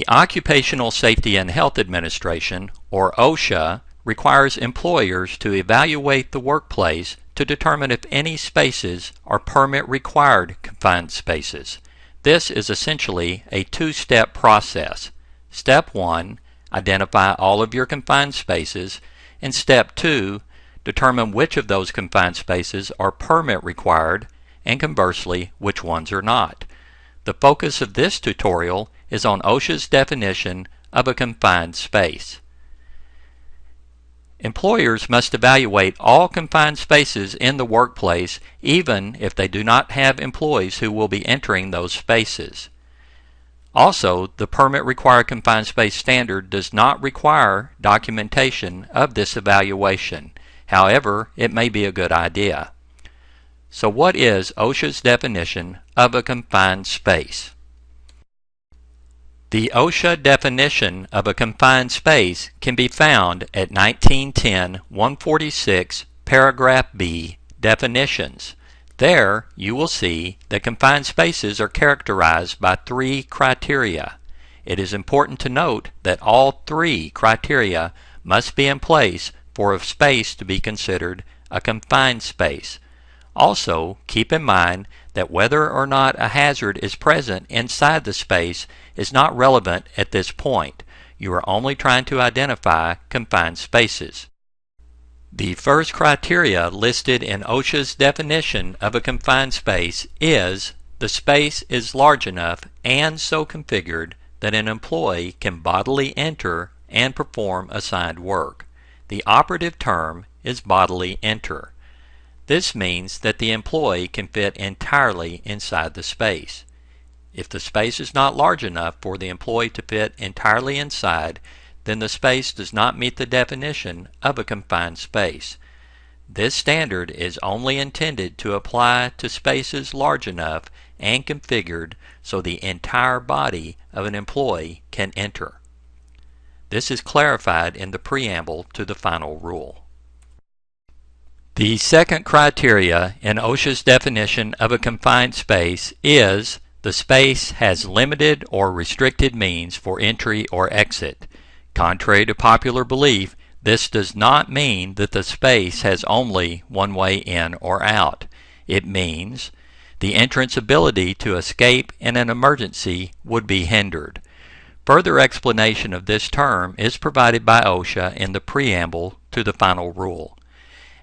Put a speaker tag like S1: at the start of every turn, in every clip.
S1: The Occupational Safety and Health Administration, or OSHA, requires employers to evaluate the workplace to determine if any spaces are permit-required confined spaces. This is essentially a two-step process. Step 1, identify all of your confined spaces, and Step 2, determine which of those confined spaces are permit-required, and conversely, which ones are not. The focus of this tutorial is on OSHA's definition of a confined space. Employers must evaluate all confined spaces in the workplace even if they do not have employees who will be entering those spaces. Also, the permit-required confined space standard does not require documentation of this evaluation. However, it may be a good idea. So what is OSHA's definition of a confined space? The OSHA definition of a confined space can be found at 1910-146 paragraph B, definitions. There you will see that confined spaces are characterized by three criteria. It is important to note that all three criteria must be in place for a space to be considered a confined space. Also, keep in mind that whether or not a hazard is present inside the space is not relevant at this point. You are only trying to identify confined spaces. The first criteria listed in OSHA's definition of a confined space is the space is large enough and so configured that an employee can bodily enter and perform assigned work. The operative term is bodily enter. This means that the employee can fit entirely inside the space. If the space is not large enough for the employee to fit entirely inside, then the space does not meet the definition of a confined space. This standard is only intended to apply to spaces large enough and configured so the entire body of an employee can enter. This is clarified in the preamble to the final rule. The second criteria in OSHA's definition of a confined space is the space has limited or restricted means for entry or exit. Contrary to popular belief, this does not mean that the space has only one way in or out. It means the entrance ability to escape in an emergency would be hindered. Further explanation of this term is provided by OSHA in the preamble to the final rule.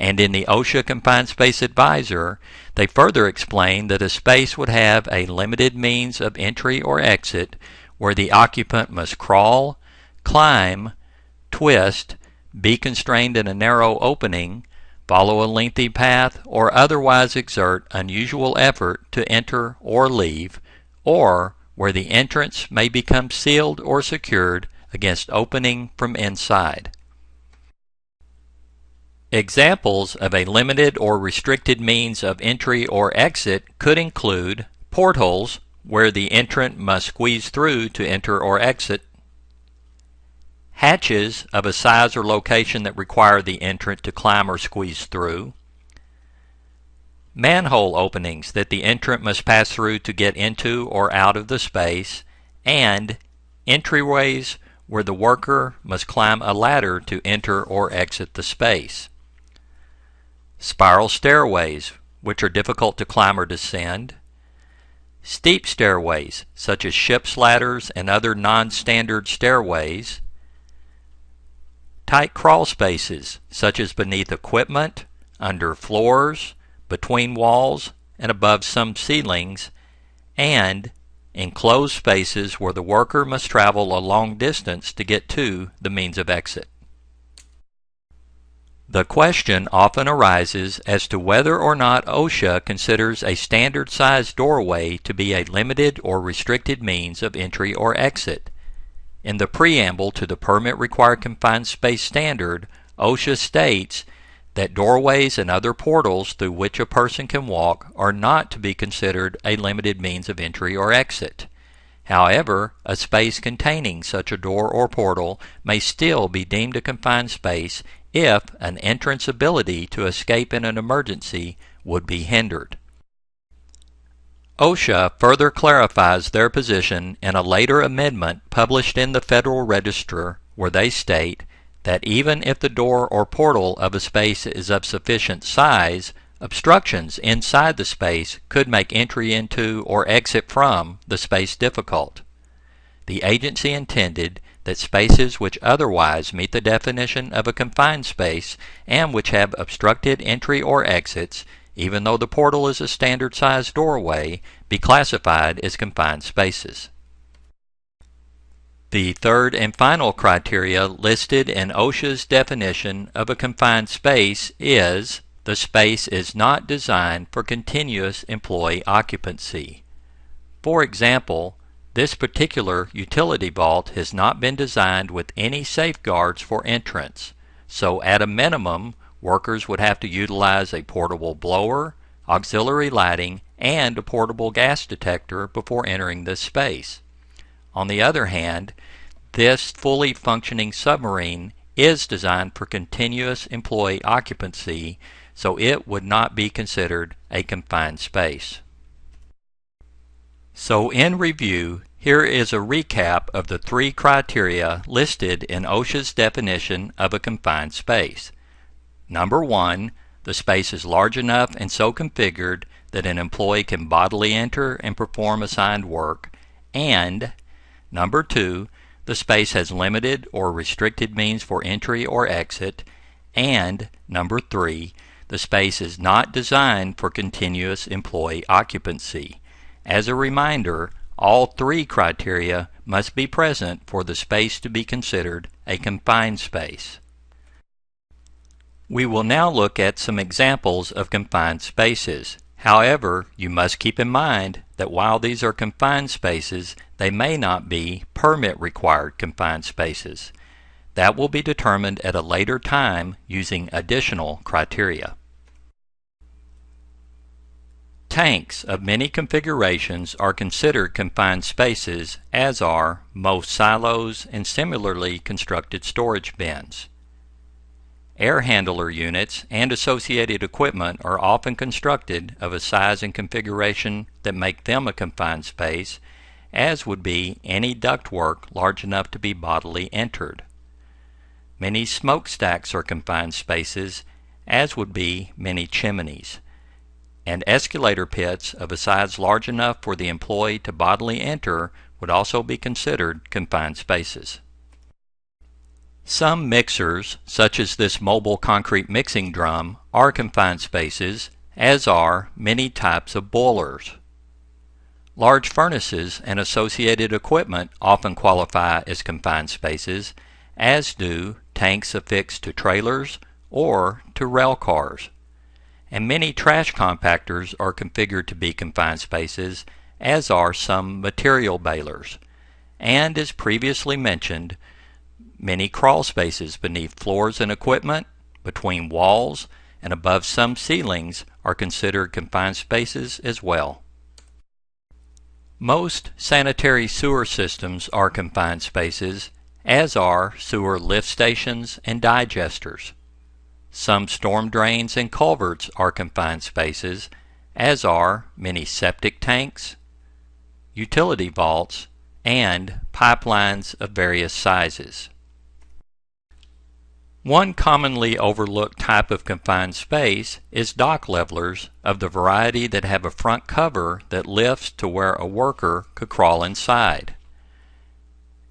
S1: And in the OSHA Confined Space Advisor, they further explain that a space would have a limited means of entry or exit where the occupant must crawl, climb, twist, be constrained in a narrow opening, follow a lengthy path, or otherwise exert unusual effort to enter or leave, or where the entrance may become sealed or secured against opening from inside. Examples of a limited or restricted means of entry or exit could include portholes, where the entrant must squeeze through to enter or exit, hatches of a size or location that require the entrant to climb or squeeze through, manhole openings that the entrant must pass through to get into or out of the space, and entryways where the worker must climb a ladder to enter or exit the space. Spiral stairways, which are difficult to climb or descend. Steep stairways, such as ship's ladders and other non-standard stairways. Tight crawl spaces, such as beneath equipment, under floors, between walls, and above some ceilings. And enclosed spaces where the worker must travel a long distance to get to the means of exit. The question often arises as to whether or not OSHA considers a standard-sized doorway to be a limited or restricted means of entry or exit. In the preamble to the Permit-Required Confined Space Standard, OSHA states that doorways and other portals through which a person can walk are not to be considered a limited means of entry or exit. However, a space containing such a door or portal may still be deemed a confined space if an entrance ability to escape in an emergency would be hindered. OSHA further clarifies their position in a later amendment published in the Federal Register, where they state that even if the door or portal of a space is of sufficient size, obstructions inside the space could make entry into or exit from the space difficult. The agency intended that spaces which otherwise meet the definition of a confined space and which have obstructed entry or exits, even though the portal is a standard-sized doorway, be classified as confined spaces. The third and final criteria listed in OSHA's definition of a confined space is the space is not designed for continuous employee occupancy. For example, this particular utility vault has not been designed with any safeguards for entrance, so at a minimum, workers would have to utilize a portable blower, auxiliary lighting, and a portable gas detector before entering this space. On the other hand, this fully functioning submarine is designed for continuous employee occupancy, so it would not be considered a confined space. So in review, here is a recap of the three criteria listed in OSHA's definition of a confined space. Number 1, the space is large enough and so configured that an employee can bodily enter and perform assigned work, and number 2, the space has limited or restricted means for entry or exit, and number 3, the space is not designed for continuous employee occupancy. As a reminder, all three criteria must be present for the space to be considered a confined space. We will now look at some examples of confined spaces. However, you must keep in mind that while these are confined spaces, they may not be permit-required confined spaces. That will be determined at a later time using additional criteria. Tanks of many configurations are considered confined spaces, as are most silos and similarly constructed storage bins. Air handler units and associated equipment are often constructed of a size and configuration that make them a confined space, as would be any ductwork large enough to be bodily entered. Many smokestacks are confined spaces, as would be many chimneys. And escalator pits of a size large enough for the employee to bodily enter would also be considered confined spaces. Some mixers, such as this mobile concrete mixing drum, are confined spaces, as are many types of boilers. Large furnaces and associated equipment often qualify as confined spaces, as do tanks affixed to trailers or to rail cars. And many trash compactors are configured to be confined spaces, as are some material balers. And as previously mentioned, many crawl spaces beneath floors and equipment, between walls, and above some ceilings are considered confined spaces as well. Most sanitary sewer systems are confined spaces, as are sewer lift stations and digesters. Some storm drains and culverts are confined spaces, as are many septic tanks, utility vaults, and pipelines of various sizes. One commonly overlooked type of confined space is dock levelers of the variety that have a front cover that lifts to where a worker could crawl inside.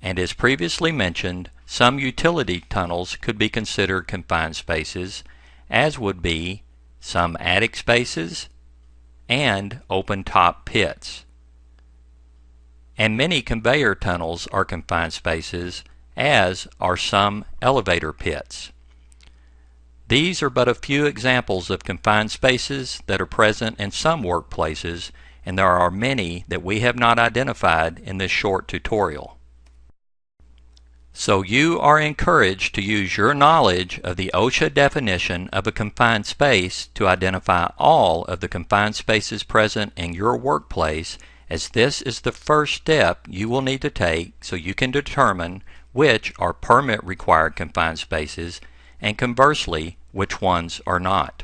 S1: And as previously mentioned, some utility tunnels could be considered confined spaces, as would be some attic spaces and open-top pits. And many conveyor tunnels are confined spaces, as are some elevator pits. These are but a few examples of confined spaces that are present in some workplaces, and there are many that we have not identified in this short tutorial. So you are encouraged to use your knowledge of the OSHA definition of a confined space to identify all of the confined spaces present in your workplace, as this is the first step you will need to take so you can determine which are permit-required confined spaces and conversely which ones are not.